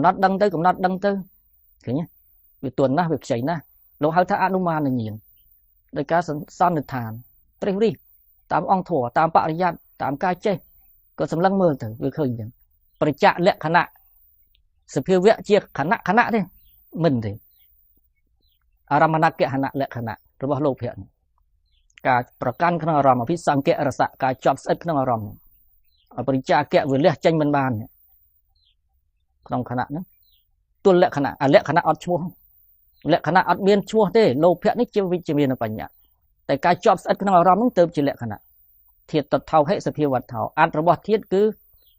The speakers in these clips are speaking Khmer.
nát đăng tới thế nhé việc tuần na việc chảy na lỗ hai thà anuma là nhiều đời cá san được thàn tây đi tám ong thổ tám bạ đi gian tám ca chơi có sầm lăng mơ thử việc khơi nhỉ bật chạ lẹ khả nạ sự phiêu vẽ chia khả nạ thế mình thì aramana kẹ khả nạ lẹ khả nạ rồi bao lâu hiện cảประกันขนมรำพิสังเกตรสะการจอบเซ็ตขนมรำบริจาคแกะวิเลียจังมันบานเนี่ยขนมขนาดนั้นตัวเละขนาดเละขนาดอัดชัวเละขนาดอัดเมียนชัวเด้โลเพียนี่จะวิจมีนปัญญาแต่การจอบเซ็ตขนมรำนั้นเติมจีเละขนาดเทียบตัดเท่าให้สเพียวัดเท่าอัดระบบเทียบคือ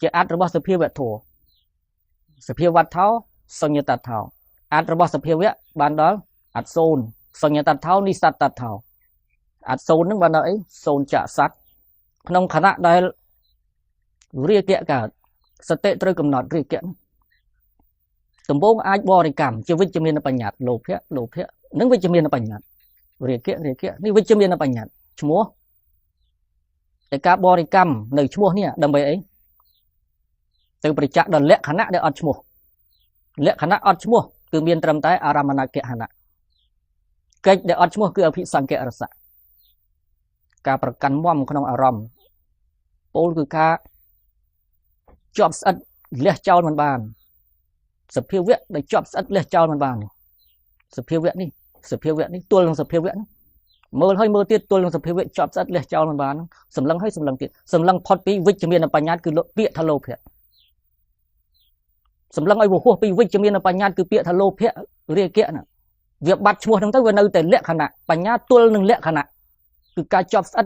จะอัดระบบสเพียวัดโถสเพียวัดเท่าสัญญาตัดเท่าอัดระบบสเพียเวะบานดออัดโซนสัญญาตัดเท่านิสัตตัดเท่าอัดโซนนึกบานดอโซนจะซัดขนมขนาดได้เรียกแกะกันสเตตรึกำหนดเรียกแกะสมบูรณ์ไอ้บริกรรมจะวิจมีนปัญญาโลเพียนึกวิจมีนปัญญาเรียกแกะนี่วิจมีนปัญญาชั่วโมงแต่การบริกรรมในชั่วโมงเนี่ยดังไปเองแต่ปริจักษ์ดันเละขณะได้อัดชั่วโมงเละขณะอัดชั่วโมงคือเมียนตรมไตอารามนาเกะขณะเกิดได้อัดชั่วโมงคืออภิสังเกตรสะการประกันม่อมขนมอารมณ์โปลคือการจอบสัตเลี้ยเจ้ามันบานสเพียวเวะได้จอบสัตเลี้ยเจ้ามันบานสเพียวเวะนี่ตัวลงสเพียวเวะนี่เมื่อให้เมื่อติดตัวลงสเพียวเวะจอบสัตเลี้ยเจ้ามันบานสำลังให้สำลังติดสำลังพอดปีวิจมีนปัญญาคือเปียทะโลเพียสำลังไอ้หัวปีวิจมีนปัญญาคือเปียทะโลเพียเรียกเกะน่ะเวียบัดชัวทั้งทั้งวันเอาแต่เลี้ยขณะปัญญาตัวหนึ่งเลี้ยขณะคือการจอบสัต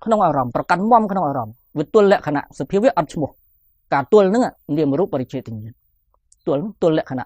ขนมอารมณ์ประกันม่อมขนมอารมณ์วิตัวเละขณะสเพียวเวอัดชั่วโมงการตัวนึงอ่ะเรียนรู้ปริเชติงตัวเละขณะ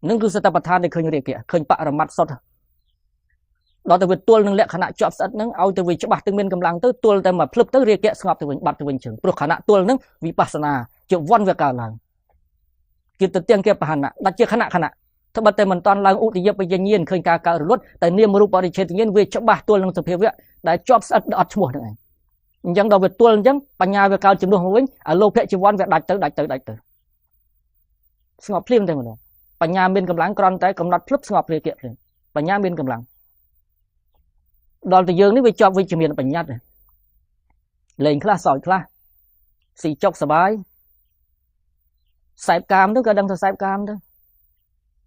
นั่นคือสตปทานในเคยเรียกเคยปะระมัดสดเราแต่วิตัวนึงเละขณะจอบสัตนึงเอาแต่วิฉบับตึงเป็นกำลังตัวตัวแต่มาพลึบตัวเรียกสงบตัวบัดตัวเฉิงปลุกขณะตัวนึงวิปัสสนาจะวันเวกาลังกิจเตียงเกี่ยวปหันอ่ะดัชเจขณะถ้าบัดแต่มันตอนลังอุติยไปยังเงียนเคยการรถแต่เนียมรูปปริเชติงเงียนวิฉบับตัวนึงสเพียวเวได้จอบสัตอัดชั่วโมงนั่นเองยังเราเวตัวยังปัญญาเวกาจำนวนของวิ่งโลเพจิวันเวดัดเตอสงบเพลียงได้หมดเลยปัญญาเป็นกำลังกรอนแต่กำลังพลึบสงบเรียกเกี่ยเลยปัญญาเป็นกำลังดอนตัวยืนนี่ไปจอบวิจมีนปัญญาเลยเล่นคลาสอยคลาสีจกสบายสายกามด้วยก็ดังสายกามด้วย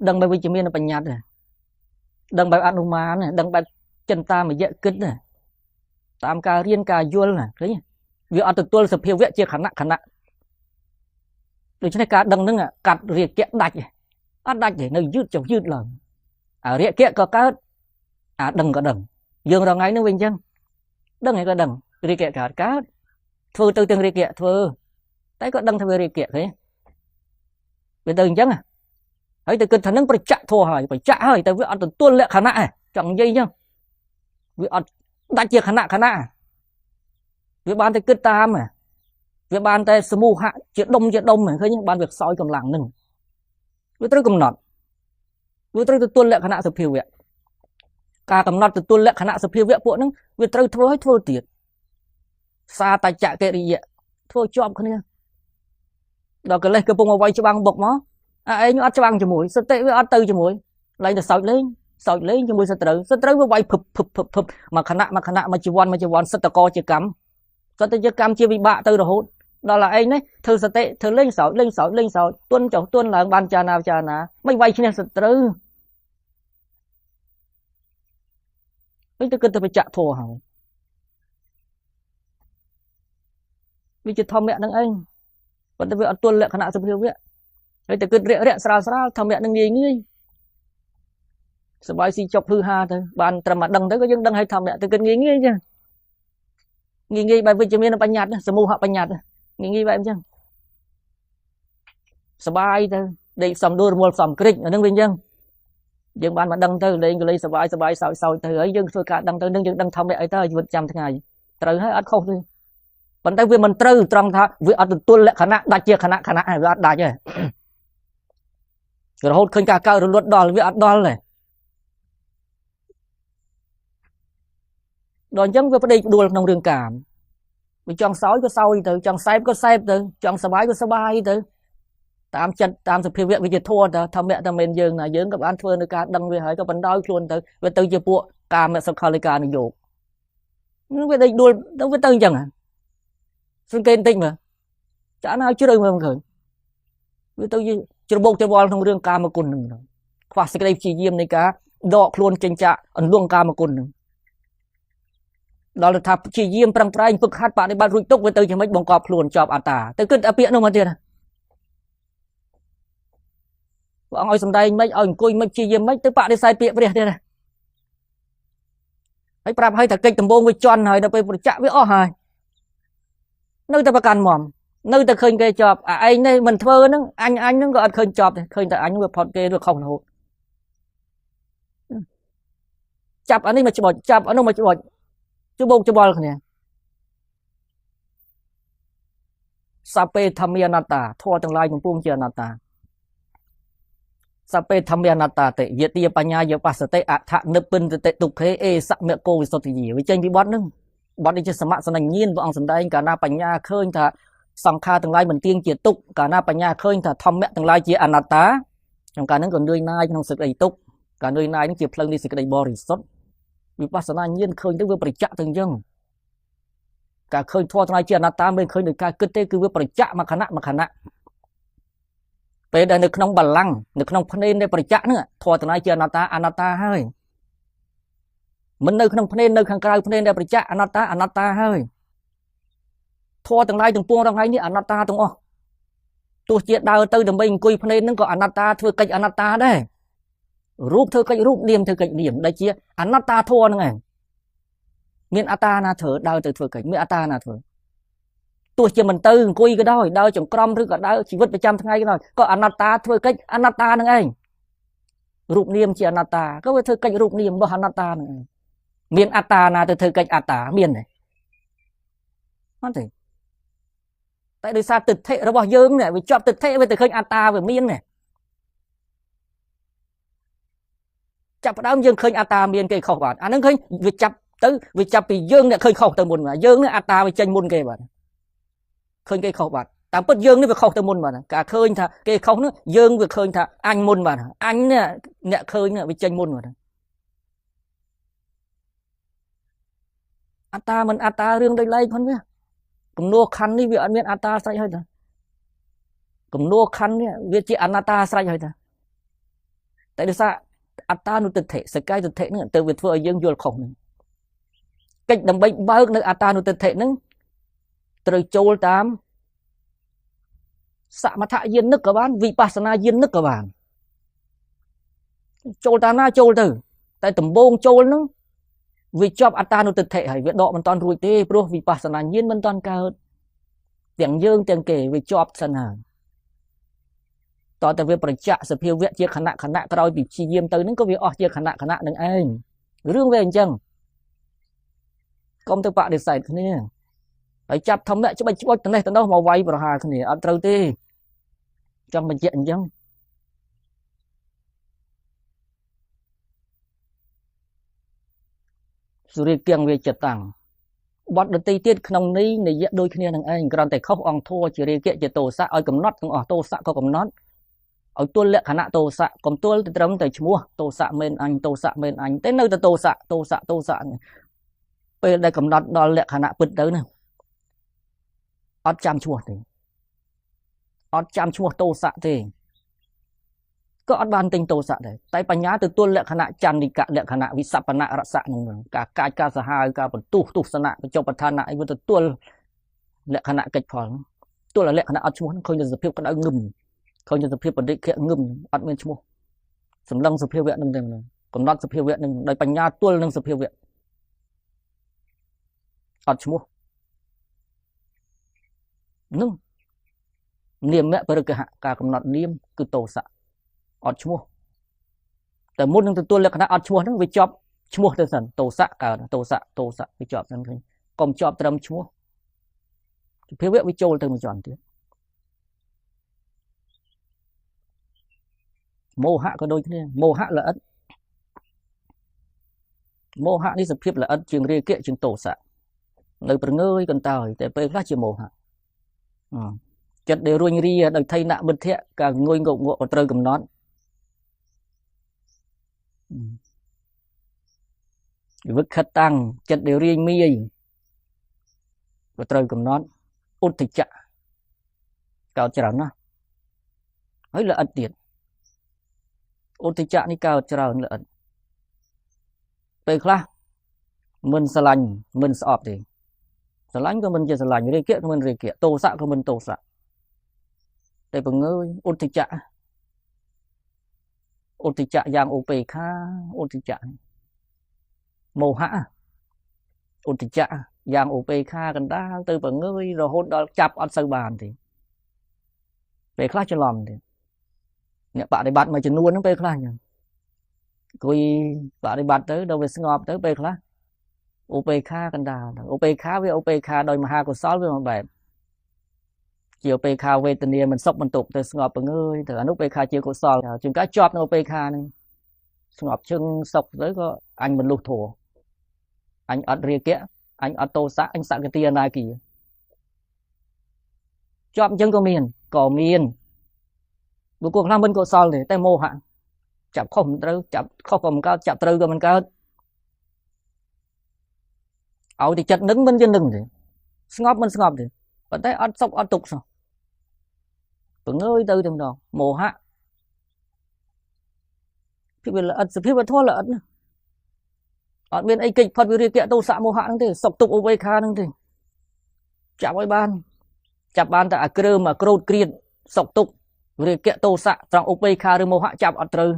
ดังไปวิจมีนปัญญาเลยดังไปอนุมานเนี่ยดังไปจันตามาเยอะขึ้นเลยตามการเรียนการยุ่งน่ะเลยวิอัตตัวสเพียวเวเจียขณะโดยเฉพาะการดังนึงอ่ะกัดเรียกแกะดัดอย่างนึงยืดเลยเรียกแกะก็ดังก็ดังdương rồi ngay nó bình chân đằng này có đằng ri kẹt cả cá thưa từ từng ri kẹt thưa thấy có đằng theo ri kẹt thế bây giờ chân à ấy từ kinh thành nó phải chạ thua hỏi phải chạ hỏi từ với anh từ tuôn lệ khả nạ chẳng dây chứ với anh đã chia khả nạ với ban tới kinh tam à với ban tới smu hạ chuyện đông mà thấy những ban việc soi cầm làng nừng với tới cầm nọt với tới tuôn lệ khả nạ sập phiêu vậyการกำหนดตัวเล็กขณะสเพียวเวะพวกนั้นเวทเราทั่วให้ทั่วตีดซาตาจะเกลียทั่วจอมคนนี้เราก็เลยกระปุกมาไว้จะบังบกมั้งไอ้นี่อัดจะบังจมูกสเตย์อัดตือจมูกเลยจะสอยเล่นจมูกสเตย์ไว้ผึบมาขณะมาจีวันสตกอจีกรรมเจียบิบะตือระหุđó là anh đấy thưa sate thưa lên sỏi tuân là ban cha naไม่ไว้ที่นี่สเตย์ไม่จะเกิดจะไปจับทัวหางวิจิตรทำแม่นั่งเองวันจะไปเอาตัวเละขณะสมเด็จเว้ยไม่จะเกิดเรียสาวทำแม่นั่งงี้สบายสิจบพื้นหาเถอะบานตรมาดังเถอะก็ยังดังให้ทำแม่จะเกิดงี้chứงี้ไปวิจิตรมีนปัญญาสมุหปัญญางี้ไปchứสบายเถอะได้สมดุลมวลสมกริชนั่งเป็นchứยังบ้านมาดังเตอเลยก็เลยสบายสาวเตอยังช่วยการดังเตอนึงยังดังทำได้ไอ้เตออยู่ประจำทั้งไงเตอให้อัดเข้าเลยปัจจัยเวมันเตอตรังท่าเวอัดตัวเละขณะดัชเจียขณะให้เวอัดได้ใช่เราโหดขึ้นการก้าวรถดอลเวอัดดอลเลยดอนจังเวประเดี๋ยวดูนองเรื่องการไปจองซ้อยก็ซ้อยเตอจองเซฟก็เซฟเตอจองสบายก็สบายเตอ តាមចិត្តតាមសភាវៈវិជាធម៌ធម្មៈតែមិនយើងណាយើងក៏បានធ្វើនៅការដឹងវាហើយក៏បណ្ដោយខ្លួនទៅវាទៅជាពួកកាមសុខលិកានិយោគវាដេកដួលទៅវាទៅអញ្ចឹងសង្កេតបន្តិចមើលចាណាជ្រៅមើលមិនឃើញវាទៅជាច្របូកច្របល់ក្នុងរឿងកាមគុណនឹងខ្វះសេចក្តីព្យាយាមនៃការដកខ្លួនចេញចាកអន្លង់កាមគុណនឹងដល់ទៅថាព្យាយាមប្រឹងប្រែងហ្វឹកហាត់បដិបត្តិរួចទុកវាទៅជាមិនបង្កប់ខ្លួនជាប់អត្តាទៅគិតអាពាក្យនោះមកទៀតព្រះអង្គឲ្យសំដែងមិនឲ្យអង្គុយមិនព្យាយាមមិនទៅបដិសេធពាក្យព្រះទៀតហើយប្រាប់ឲ្យតែកិច្ចដំបងវាជន់ហើយដល់ពេលប្រចាក់វាអស់ហើយនៅតែប្រកាន់មមនៅតែឃើញគេជាប់ឯងនេះមិនធ្វើហ្នឹងអញហ្នឹងក៏អត់ឃើញជាប់ទេឃើញតែអញវាផុតគេឬខុសរហូតចាប់អានេះមកច្បោចចាប់អានោះមកច្បោចច្បោកច្បល់គ្នាសពេធម្មាអនត្តាធម៌ទាំងឡាយកំពុងជាអនត្តាសពេធម្មាអនត្តាតិយតិបញ្ញាយបស្សតិអថនិព្ពិនតិទុក្ខេអេសមគោវិសុទ្ធិយវាចេញពីបទហ្នឹងបទនេះជាសមសនញ្ញាណព្រះអង្គសម្ដែងកាលណាបញ្ញាឃើញថាសង្ខារទាំងឡាយមិនទៀងជាទុក្ខកាលណាបញ្ញាឃើញថាធម្មៈទាំងឡាយជាអនត្តាក្នុងការហ្នឹងក៏នឿយណាយក្នុងសេចក្តីទុក្ខការនឿយណាយនេះជាផ្លូវនៃសេចក្តីបរិសុទ្ធវិបស្សនាញាណឃើញទៅវាប្រតិចទៅអញ្ចឹងការឃើញធម៌ទាំងឡាយជាអនត្តាមិនឃើញដោយការគិតទេគឺវាប្រតិចមួយខណៈពេលដែលនៅក្នុងបល្ល័ង្កនៅក្នុងភ្នែននៃប្រតិចហ្នឹងធម៌ទាំងឡាយជាអនត្តាហើយមិននៅក្នុងភ្នែននៅខាងក្រៅភ្នែនដែលប្រតិចអនត្តាហើយធម៌ទាំងឡាយទាំងពួងរងថ្ងៃនេះអនត្តាទាំងអស់ទោះជាដើរទៅដើម្បីអង្គុយភ្នែនហ្នឹងក៏អនត្តាធ្វើកិច្ចអនត្តាដែររូបធ្វើកិច្ចរូបនាមធ្វើកិច្ចនាមដែលជាអនត្តាធម៌ហ្នឹងឯងមានអត្តាណាធ្វើដើរទៅធ្វើកិច្ចមានអត្តាណាធ្វើទោះជាមិនទៅអង្គុយក៏ដោយដើរចង្ក្រមឬក៏ដើរជីវិតប្រចាំថ្ងៃក៏ដោយក៏អនត្តាធ្វើកិច្ចអនត្តាហ្នឹងឯងរូបនាមជាអនត្តាក៏វាធ្វើកិច្ចរូបនាមរបស់អនត្តាហ្នឹងឯងមានអត្តាណាទៅធ្វើកិច្ចអត្តាមានទេអត់ទេតែដោយសារទិដ្ឋិរបស់យើងនេះវាជាប់ទិដ្ឋិវាទៅឃើញអត្តាវាមានទេចាប់ផ្ដើមយើងឃើញអត្តាមានគេខុសបាទអាហ្នឹងឃើញវាចាប់ទៅវាចាប់ពីយើងអ្នកឃើញខុសទៅមុនបាទយើងនេះអត្តាវាចេញមុនគេបាទឃើញគេខុសបាទតាមពិតយើងនេះវាខុសទៅមុនបាទការឃើញថាគេខុសនោះយើងវាឃើញថាអញមុនបាទអញនេះអ្នកឃើញវាចេញមុនបាទអត្តាមិនអត្តារឿងដូចឡែកផងវាគំនួខណ្ឌនេះវាអត់មានអត្តាស្រេចហើយតាគំនួខណ្ឌនេះវាជាអនត្តាស្រេចហើយតាតែដោយសារអត្តានុទិដ្ឋិសកាយទិដ្ឋិហ្នឹងទៅវាធ្វើឲ្យយើងយល់ខុសហ្នឹងកិច្ចដើម្បីបើកនៅអត្តានុទិដ្ឋិហ្នឹងត្រូវចូលតាមសមថយានិកក៏បានវិបស្សនាយានិកក៏បានចូលតាមណាចូលទៅតែដំបូងចូលហ្នឹងវាជាប់អត្តានុទិដ្ឋិហើយវាដកមិនតាន់រួចទេព្រោះវិបស្សនាញាណមិនតាន់កើតទាំងយើងទាំងគេវាជាប់សិនហើយតើតែវាប្រតិចសភាវៈជាខណៈក្រោយពីព្យាយាមទៅហ្នឹងក៏វាអស់ជាខណៈនឹងឯងរឿងវាអញ្ចឹងកុំទៅបដិសេធគ្នាហើយចាប់ធម្មៈច្បិចច្បុចទៅនេះទៅនោះមកវាយប្រហារគ្នាអត់ត្រូវទេចង់បញ្ជាក់អញ្ចឹងសុរិគៀងវាចិត្តតាំងបទដតីទៀតក្នុងនេះនិយាយដូចគ្នានឹងឯងគ្រាន់តែខុសអង្គធัวជារាគៈជាទោសៈឲ្យកំណត់ទាំងអស់ទោសៈក៏កំណត់ឲ្យទល់លក្ខណៈទោសៈកុំទល់ទៅត្រឹមតែឈ្មោះទោសៈមែនអញទោសៈមែនអញតែនៅតែទោសៈពេលដែលកំណត់ដល់លក្ខណៈពិតទៅណាអត់ចាំឈ្មោះទេអត់ចាំឈ្មោះទោសៈទេក៏អត់បានទិញទោសៈដែរតែបញ្ញាទៅទល់លក្ខណៈចន្ទិកលក្ខណៈវិសពណៈរសៈហ្នឹងការកាចការសាហាវការបន្ទុះទស្សនៈបញ្ចុបឋានៈអីវាទៅទល់លក្ខណៈកិច្ចផលទល់លក្ខណៈអត់ឈ្មោះឃើញតែសភាពក្តៅងឹមឃើញតែសភាពបរិក្ខងឹមអត់មានឈ្មោះសម្លឹងសភាវៈហ្នឹងទាំងកំណត់សភាវៈហ្នឹងដោយបញ្ញាទល់នឹងសភាវៈអត់ឈ្មោះនឹងនាមបរិក្ខការកំណត់នាមគឺទោសៈអត់ឈ្មោះតែមុននឹងទទួលលក្ខណៈអត់ឈ្មោះហ្នឹងវាជាប់ឈ្មោះទៅសិនទោសៈកើតទោសៈវាជាប់ហ្នឹងឃើញកុំជាប់ត្រឹមឈ្មោះសភាវៈវាចូលទៅមួយជាន់ទៀតមោហៈក៏ដូចគ្នាមោហៈល្អិតមោហៈនេះសភាពល្អិតជាងរាគៈជាងទោសៈនៅប្រងើយកន្តើយតែពេលខ្លះជាមោហៈ ចិត្តដែលរួញរាដោយថៃណៈមិទ្ធៈក៏ងុយងក់ងក់ក៏ត្រូវកំណត់វិខិតតាំងចិត្តដែលរាយមាយក៏ត្រូវកំណត់ឧទ្ធចៈកើតច្រើនណាស់ហើយល្អិតទៀតឧទ្ធចៈនេះកើតច្រើនល្អិតពេលខ្លះមិនស្រឡាញ់មិនស្អប់ទេស្រឡាញ់ក៏មិនជាស្រឡាញ់រាគៈក៏មិនរាគៈទោសៈក៏មិនទោសៈតែបង្ើយឧទ្ធចៈយ៉ាងឧបេក្ខាឧទ្ធចៈមោហៈឧទ្ធចៈយ៉ាងឧបេក្ខាកណ្ដាលទៅបង្ើយរហូតដល់ចាប់អត់សូវបានទេពេលខ្លះច្រឡំទេអ្នកបដិបត្តិមួយចំនួនហ្នឹងពេលខ្លះអញ្ចឹងអង្គុយបដិបត្តិទៅដល់វាស្ងប់ទៅពេលខ្លះឧបេក្ខាកណ្ដាលឧបេក្ខាវាឧបេក្ខាដោយមហាកុសលវាមួយបែបជាឧបេក្ខាវេទនាមិនសុខបន្ទុកទៅស្ងប់បង្ើយទៅអនុបេក្ខាជាកុសលជួនកាលជាប់នៅឧបេក្ខាហ្នឹងស្ងប់ជឹងសុខទៅក៏អញមិនលុះធัวអញអត់រាគៈអញអត់ទោសៈអញសក្តិអនាគីជាប់អញ្ចឹងក៏មានបុគ្គលខ្លះមិនកុសលទេតែមោហៈចាប់ខុសមិនត្រូវចាប់ខុសក៏មិនកើតចាប់ត្រូវក៏មិនកើតឲ្យតែចិត្តនឹងមិនជានឹងទេស្ងប់មិនស្ងប់ទេប៉ុន្តែអត់សុខអត់ទុក្ខសោះបង្ើយទៅតែម្ដងមោហៈពីវាល្អិតសភាវធម៌ល្អិតណាអត់មានអីកិច្ចផុតវិរិយៈទោសៈមោហៈហ្នឹងទេសុខទុក្ខឧបេក្ខាហ្នឹងទេចាប់ឲ្យបានចាប់បានតែអាក្រើមអាក្រោតក្រៀតសុខទុក្ខវិរិយៈទោសៈត្រង់ឧបេក្ខាឬមោហៈចាប់អត់ត្រូវ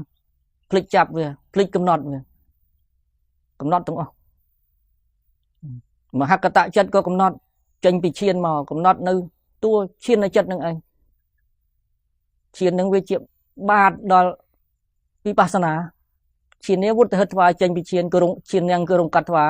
ភ្លេចចាប់វាភ្លេចកំណត់វាកំណត់ទាំងអស់មហកតៈចិត្តក៏កំណត់ចេញពីឈានមកកំណត់នៅតួឈាននៅចិត្តនឹងឯងឈាននឹងវាជាបាតដល់វិបស្សនាឈាននេះវុទ្ធហិតថ្វាចេញពីឈានគឺឈានយ៉ាងគឺរងកាត់ថ្វា